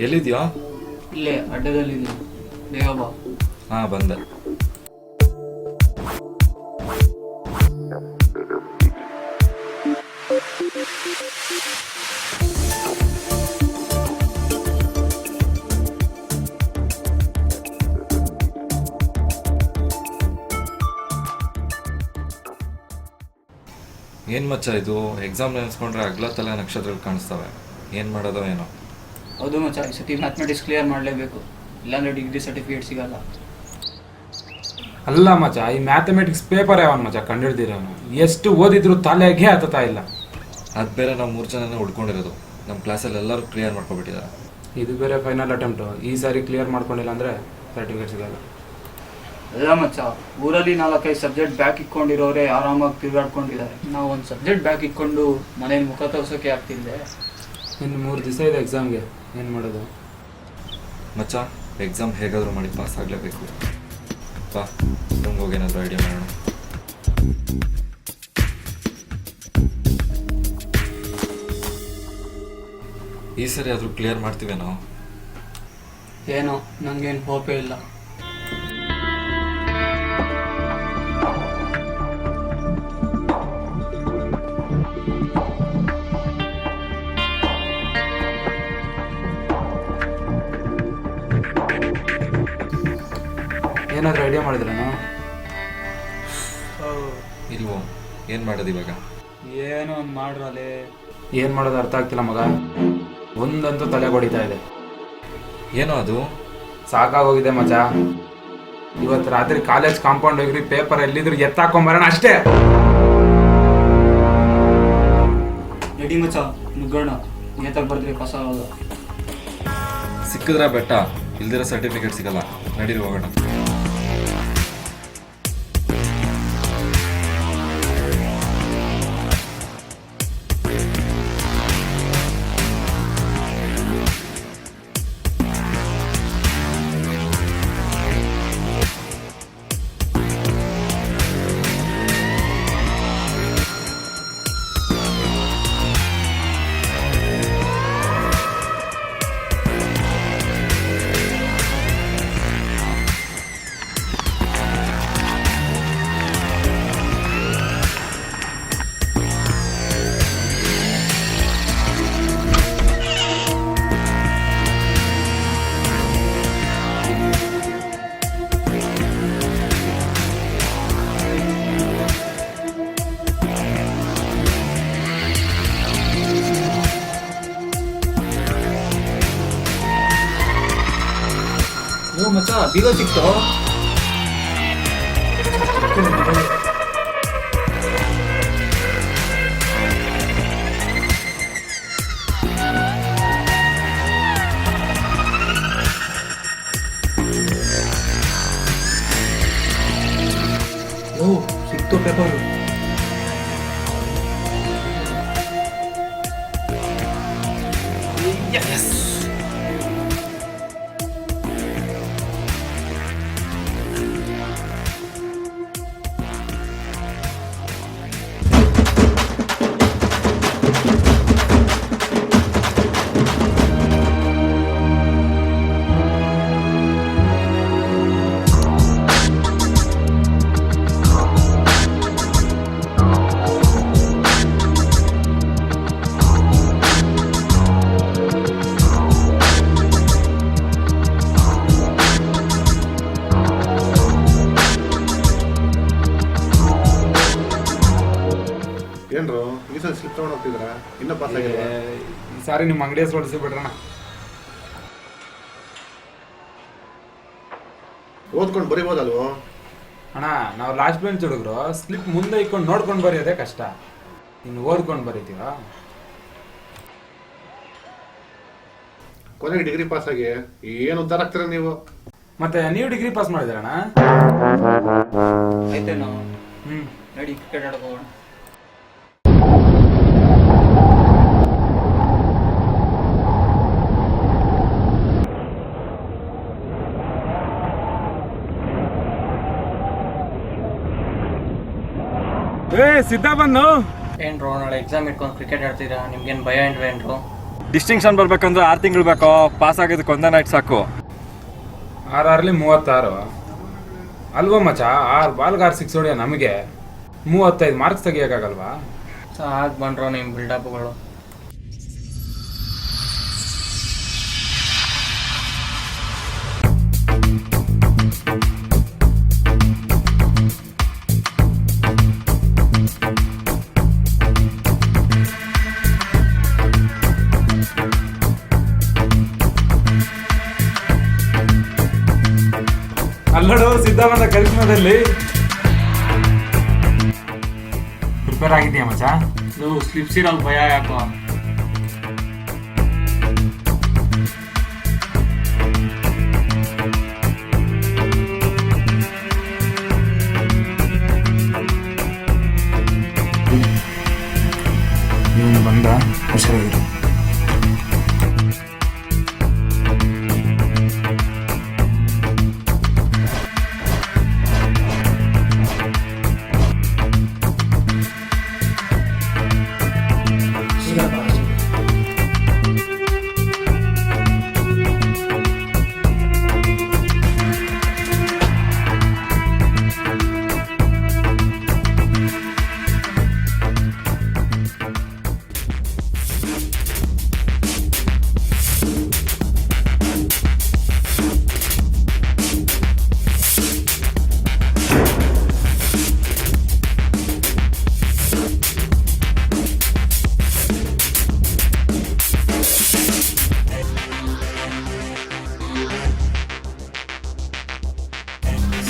ಎಲ್ಲಿದ್ಯಾ? ಇಲ್ಲೇ ಅಡ್ಡದಲ್ಲಿದ್ದೀನಿ, ಬೇಗ ಬಾ. ಹಾಂ ಬಂದೆ. ಏನು ಮಚ್ಚ ಇದು? ಎಕ್ಸಾಮ್ ನೆನೆಸ್ಕೊಂಡ್ರೆ ಅಗ್ಲ ತಲೆ ನಕ್ಷತ್ರಗಳು ಕಾಣಿಸ್ತವೆ. ಏನು ಮಾಡೋದೋ ಏನೋ. ಹೌದು ಮಚ್ಚ, ಈ ಸತಿ ಮ್ಯಾಥಮೆಟಿಕ್ಸ್ ಕ್ಲಿಯರ್ ಮಾಡಲೇಬೇಕು, ಇಲ್ಲಾಂದರೆ ಡಿಗ್ರಿ ಸರ್ಟಿಫಿಕೇಟ್ ಸಿಗಲ್ಲ. ಅಲ್ಲ ಮಚ್ಚ, ಈ ಮ್ಯಾಥಮೆಟಿಕ್ಸ್ ಪೇಪರ್ ಯಾವನ್ ಮಚ್ಚ ಕಂಡುಹಿಡ್ದಿರೋನು? ಎಷ್ಟು ಓದಿದ್ರು ತಲೆಗೆ ಹತ್ತತಾ ಇಲ್ಲ. ಅದು ಬೇರೆ ನಾವು 3 ಜನನೇ ಉಳ್ಕೊಂಡಿರೋದು. ನಮ್ಮ ಕ್ಲಾಸಲ್ಲಿ ಎಲ್ಲರೂ ಕ್ಲಿಯರ್ ಮಾಡ್ಕೊಬಿಟ್ಟಿದ್ದಾರೆ. ಇದು ಬೇರೆ ಫೈನಲ್ ಅಟೆಂಪ್ಟು. ಈ ಸಾರಿ ಕ್ಲಿಯರ್ ಮಾಡ್ಕೊಂಡಿಲ್ಲ ಅಂದರೆ ಸರ್ಟಿಫಿಕೇಟ್ ಸಿಗಲ್ಲ. ಅಲ್ಲ ಮಚ್ಚ, ಊರಲ್ಲಿ 4-5 ಸಬ್ಜೆಕ್ಟ್ ಬ್ಯಾಕ್ ಇಟ್ಕೊಂಡಿರೋರೆ ಆರಾಮಾಗಿ ತಿರುಗಾಡ್ಕೊಂಡಿದ್ದಾರೆ. ನಾವು ಒಂದು ಸಬ್ಜೆಕ್ಟ್ ಬ್ಯಾಕ್ ಇಟ್ಕೊಂಡು ಮನೇಲಿ ಮುಖ ತೋರ್ಸೋಕೆ ಆಗ್ತಿದೆ. ಇನ್ನು 3 ದಿವಸ ಇದೆ ಎಕ್ಸಾಮ್ಗೆ, ಏನು ಮಾಡೋದು? ಮಚ್ಚ, ಎಕ್ಸಾಮ್ ಹೇಗಾದರೂ ಮಾಡಿ ಪಾಸ್ ಆಗಲೇಬೇಕು. ಬಾ ರೂಮ್ಗೆ ಹೋಗಿ ಏನಾದರೂ ಐಡಿಯಾ ಮಾಡೋಣ. ಈ ಸರಿ ಆದರೂ ಕ್ಲಿಯರ್ ಮಾಡ್ತೀವೇನೋ? ಏನೋ ನನಗೇನು ಹೋಪೇ ಇಲ್ಲ. ಏನಾದರೂ ಐಡಿಯಾ ಮಾಡಿದ್ರೇನು? ಇಲ್ವೋ? ಏನು ಮಾಡೋದು ಇವಾಗ? ಏನೋ ಒಂದು ಮಾಡ್ರಲ್ಲೇ. ಏನು ಮಾಡೋದು ಅರ್ಥ ಆಗ್ತಿಲ್ಲ ಮಗ. ಒಂದಂತೂ ತಲೆ ಹೊಡಿತಾ ಇದೆ. ಏನೋ ಅದು? ಸಾಕಾಗೋಗಿದೆ ಮಚ್ಚ. ಇವತ್ತು ರಾತ್ರಿ ಕಾಲೇಜ್ ಕಾಂಪೌಂಡ್ ಹೋಗ್ರಿ, ಪೇಪರ್ ಎಲ್ಲಿದ್ರು ಎತ್ತಾಕೊಂಬರೋಣ ಅಷ್ಟೇ. ನಡಿ ಮಚ್ಚ, ನುಗ್ಗೋಣ. ನೇತಾಗ ಬರ್ದ್ರೆ ಪಾಸ್ ಆಗೋದು. ಸಿಕ್ಕಿದ್ರೆ ಬೆಟ್ಟ, ಇಲ್ದಿರೋ ಸರ್ಟಿಫಿಕೇಟ್ ಸಿಗಲ್ಲ. ನಡೀರಿ ಹೋಗೋಣ. ಓ ಮಚ್ಚ, ಬೀಗ ಸಿಕ್ತು. ಓ ಸಿಕ್ತು ಪೇಪರು. ಏನ್ರು ಈ ಸಲ ಸ್ಲಿಪ್ ತಗೊಂಡು ಹೋಗ್ತಿದ್ರ? ಇನ್ನೂ ಪಾಸ್ ಆಗಿಲ್ಲ. ಈ ಸಾರಿ ನಿಮ್ಮ ಅಂಗಡಿ ಹೆಸರು ಹೊಡಿಸಿ ಬಿಡ್ರಣ. ಓದ್ಕೊಂಡು ಬರೀಬೋದಲ್ವೋ? ಅಣ್ಣ, ನಾವು ಲಾಸ್ಟ್ ಬೆಂಚ್ ಹುಡುಗರು ಸ್ಲಿಪ್ ಮುಂದೆ ಇಟ್ಕೊಂಡು ನೋಡ್ಕೊಂಡು ಬರೆಯೋದೇ ಕಷ್ಟ. ಇನ್ನು ಓದ್ಕೊಂಡು ಬರೀತೀವ? ಕೊನೆಗೆ ಡಿಗ್ರಿ ಪಾಸ್ ಆಗಿ ಏನು ಉದ್ಧಾರ ಆಗ್ತೀರ ನೀವು? ಮತ್ತೆ ನೀವು ಡಿಗ್ರಿ ಪಾಸ್ ಮಾಡಿದ್ರಣ್ಣ? ಆಯ್ತೇನೋ. ನಡಿ ಕ್ರಿಕೆಟ್ ಆಡಕ್ಕೆ ಹೋಗೋಣ. ಸಿದ್ಧ ಬಂದು ಏನ್ರು ನಾಳೆ ಎಕ್ಸಾಮ್ ಇಟ್ಕೊಂಡು ಕ್ರಿಕೆಟ್ ಆಡ್ತೀರಾ? ನಿಮ್ಗೇನು ಭಯ ಏನ್ರು? ಡಿಸ್ಟಿಂಕ್ಷನ್ ಬರ್ಬೇಕಂದ್ರೆ 6 ತಿಂಗಳು ಬೇಕೋ, ಪಾಸ್ ಆಗೋದಕ್ಕೆ ಒಂದೇ ನೈಟ್ ಸಾಕು. 6 36 ಅಲ್ವಾ ಮಚ್ಚ? 6 ಬಾಲ್ಗೆ 6 ಸಿಕ್ಸ್ ಹೊಡಿಯೋ ನಮಗೆ 35 ಮಾರ್ಕ್ಸ್ ತೆಗಿಯೋಕ್ಕಾಗಲ್ವಾ? ಸಾಕು ಬಂದ್ರೋ ನಿಮ್ಮ ಬಿಲ್ಡಪ್ಗಳು. ಅಲ್ಲಡು ಸಿದ್ಧಾನಂದ ಕರಿಷ್ಮಾದಲ್ಲಿ ಪ್ರಿಪೇರ್ ಆಗಿದೆಯಾ ಮಚ್ಚ? ನೀವು ಸ್ಲಿಪ್ಸ್ ಇರಲ್ಲ ಭಯ ಯಾಕೋ. ನೀನು ಬಂದ ಹುಷಾರಾಗಿರು.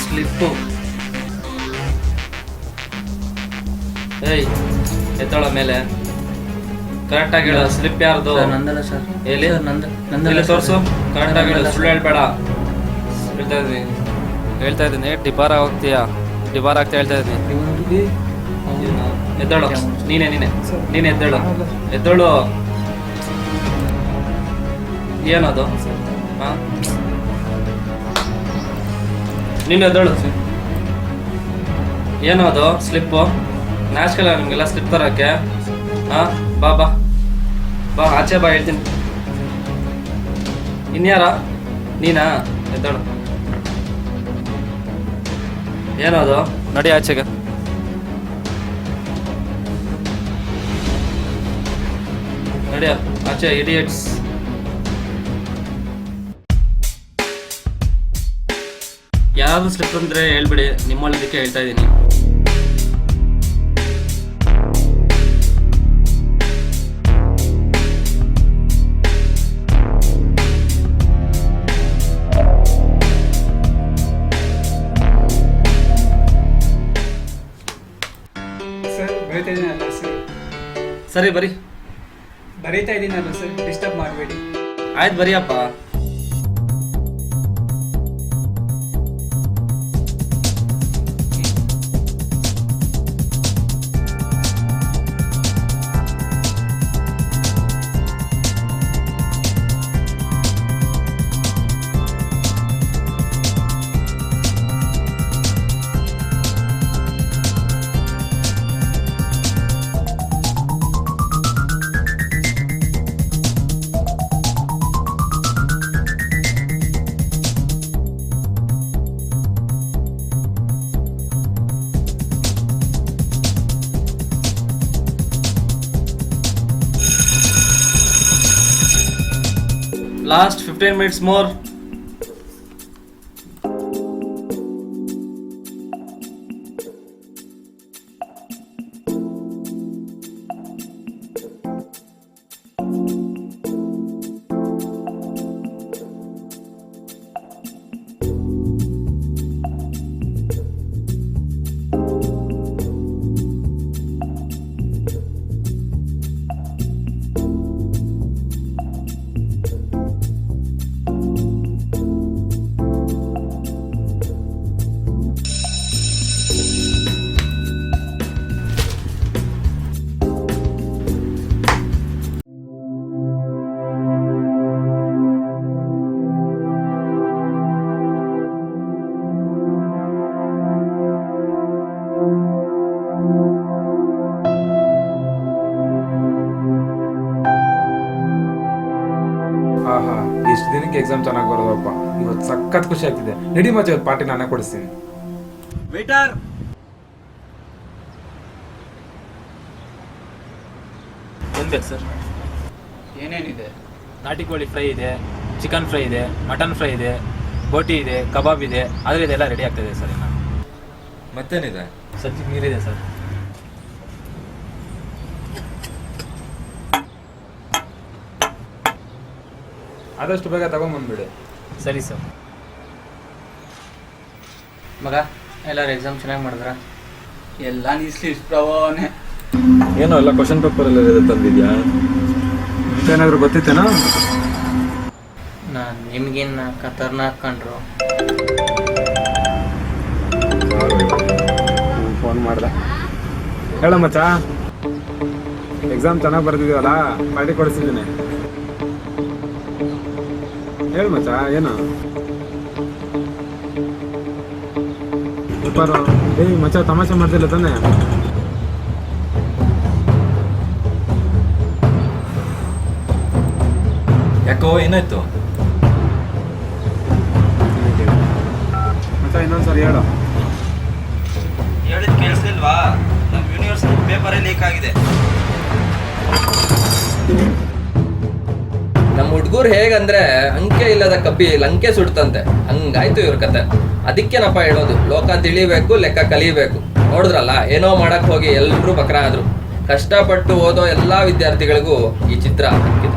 ಸ್ಲಿಪ್ಪು. ಏಯ್ ಎತ್ತೋಳ ಮೇಲೆ ಕರೆಕ್ಟಾಗಿ ಹೇಳು. ಸ್ಲಿಪ್ ಯಾರ್ದು? ನಂದಲ್ಲ ಸರ್. ಎಲ್ಲಿ? ನಂದಲ್ಲ ತೋರಿಸು. ಕರೆಕ್ಟಾಗಿ ಹೇಳು, ಸುಳ್ಳು ಹೇಳ್ಬೇಡ. ಹೇಳ್ತಾ ಇದ್ದೀನಿ ಡಿಬಾರ್ ಹೋಗ್ತೀಯಾ? ಡಿಬಾರ್ ಆಗ್ತಾ ಹೇಳ್ತಾ ಇದ್ದೀನಿ. ಎದ್ದೇಳು. ನೀನೇ ಎದ್ದೇಳು. ಎದ್ದೇಳು. ಏನದು? ಹಾಂ ನೀನು ಎದ್ದೇಳು. ಏನೋ ಅದು ಸ್ಲಿಪ್ಪು? ನ್ಯಾಚ್ಕಲ್ಲ ನಿಮಗೆಲ್ಲ ಸ್ಲಿಪ್ ತರೋಕ್ಕೆ? ಹಾಂ ಬಾ ಬಾ ಬಾ ಆಚೆ ಬಾ, ಹೇಳ್ತೀನಿ. ಇನ್ಯಾರ? ನೀನಾ? ಎದ್ದೇಳು. ಏನೋ ಅದು? ನಡಿ ಆಚೆಗೆ. ನಡಿಯ ಆಚೆ ಇಡಿಯಟ್ಸ್. ಯಾರಾದ್ರೂ ಸ್ಲಿಪ್ ಅಂದರೆ ಹೇಳ್ಬಿಡಿ, ನಿಮ್ಮಲ್ಲಿದ್ದಕ್ಕೆ ಹೇಳ್ತಾ ಇದ್ದೀನಿ. ಸರ್ ಬರೀತಾ ಇದ್ದೀನಲ್ಲ ಸರ್. ಸರಿ ಬರಿ. ಬರೀತಾ ಇದ್ದೀನಲ್ಲ ಸರ್, ಡಿಸ್ಟರ್ಬ್ ಮಾಡಬೇಡಿ. ಆಯ್ತು ಬರಿಯಪ್ಪ. Last 15 minutes more. ಎಕ್ಸಾಮ್ ಚೆನ್ನಾಗಿ ಬರೋದಪ್ಪ. ಇವತ್ತು ಸಖತ್ ಖುಷಿ ಆಗ್ತಿದೆ. ನಡಿ ಮಚ್ಚ, ಇವತ್ತು ಪಾರ್ಟಿ ನಾನೇ ಕೊಡಿಸ್ತೀನಿ. ವೇಟರ್, ಏನು ಬೇಕು ಸರ್? ಏನೇನಿದೆ? ನಾಟಿ ಕೋಳಿ ಫ್ರೈ ಇದೆ, ಚಿಕನ್ ಫ್ರೈ ಇದೆ, ಮಟನ್ ಫ್ರೈ ಇದೆ, ಬೋಟಿ ಇದೆ, ಕಬಾಬ್ ಇದೆ. ಆದರೆ ಇದೆಲ್ಲ ರೆಡಿ ಆಗ್ತಾಯಿದೆ ಸರ್. ಇನ್ನು ಮತ್ತೇನಿದೆ? ಸದ್ಯಕ್ಕೆ ನೀರಿದೆ ಸರ್. ಆದಷ್ಟು ಬೇಗ ತಗೊಂಬಂದ್ಬಿಡಿ. ಸರಿ ಸರ್. ಮಗ, ಎಲ್ಲರೂ ಎಕ್ಸಾಮ್ ಚೆನ್ನಾಗಿ ಮಾಡಿದ್ರ? ಎಲ್ಲ ನೀ ಸ್ಲಿಪ್ಸ್ ಪ್ರಭಾವನೆ. ಏನೋ ಎಲ್ಲ ಕ್ವಶನ್ ಪೇಪರಲ್ಲಿ ತಂದಿದ್ಯಾ? ಏನಾದರೂ ಗೊತ್ತಿತ್ತೇನೋ? ನಾನು ನಿಮ್ಗೇನು ಖತರ್ನಾಕ್ ಕಂಡ್ರು. ಫೋನ್ ಮಾಡ್ದೆ. ಹೇಳ ಮಚ್ಚ, ಎಕ್ಸಾಮ್ ಚೆನ್ನಾಗಿ ಬರ್ತಿದ್ದೀವಲ್ಲ, ಪಾರ್ಟಿ ಕೊಡಿಸಿದ್ದೀನಿ. ಹೇಳು ಮಚ್ಚ, ಏನು ಸೂಪರು. ಏಯ್ ಮಚ್ಚ, ತಮಾಷೆ ಮಾಡ್ತಿಲ್ಲ ತಾನೆ? ಯಾಕೋ ಏನಾಯ್ತು? ಮಚ್ಚ ಇನ್ನೊಂದ್ಸರಿ ಹೇಳು. ಹೇಳಿದ್ ಕೇಳಿಸ್ಲಿಲ್ವಾ? ನಮ್ಮ ಯೂನಿವರ್ಸಿಟಿ ಪೇಪರೇ ಲೀಕ್ ಆಗಿದೆ. ನಮ್ಮ ಹುಡುಗರು ಹೇಗಂದ್ರೆ ಅಂಕೆ ಇಲ್ಲದ ಕಬ್ಬಿ ಲಂಕೆ ಸುಡ್ತಂತೆ, ಹಂಗಾಯ್ತು ಇವ್ರ ಕತೆ. ಅದಕ್ಕೇನಪ್ಪ ಹೇಳೋದು, ಲೋಕ ತಿಳಿಬೇಕು, ಲೆಕ್ಕ ಕಲಿಬೇಕು. ನೋಡಿದ್ರಲ್ಲ, ಏನೋ ಮಾಡಕ್ ಹೋಗಿ ಎಲ್ಲರೂ ಬಕ್ರ ಆದ್ರು. ಕಷ್ಟಪಟ್ಟು ಓದೋ ಎಲ್ಲಾ ವಿದ್ಯಾರ್ಥಿಗಳಿಗೂ ಈ ಚಿತ್ರ ಹಾಕಿದೆ.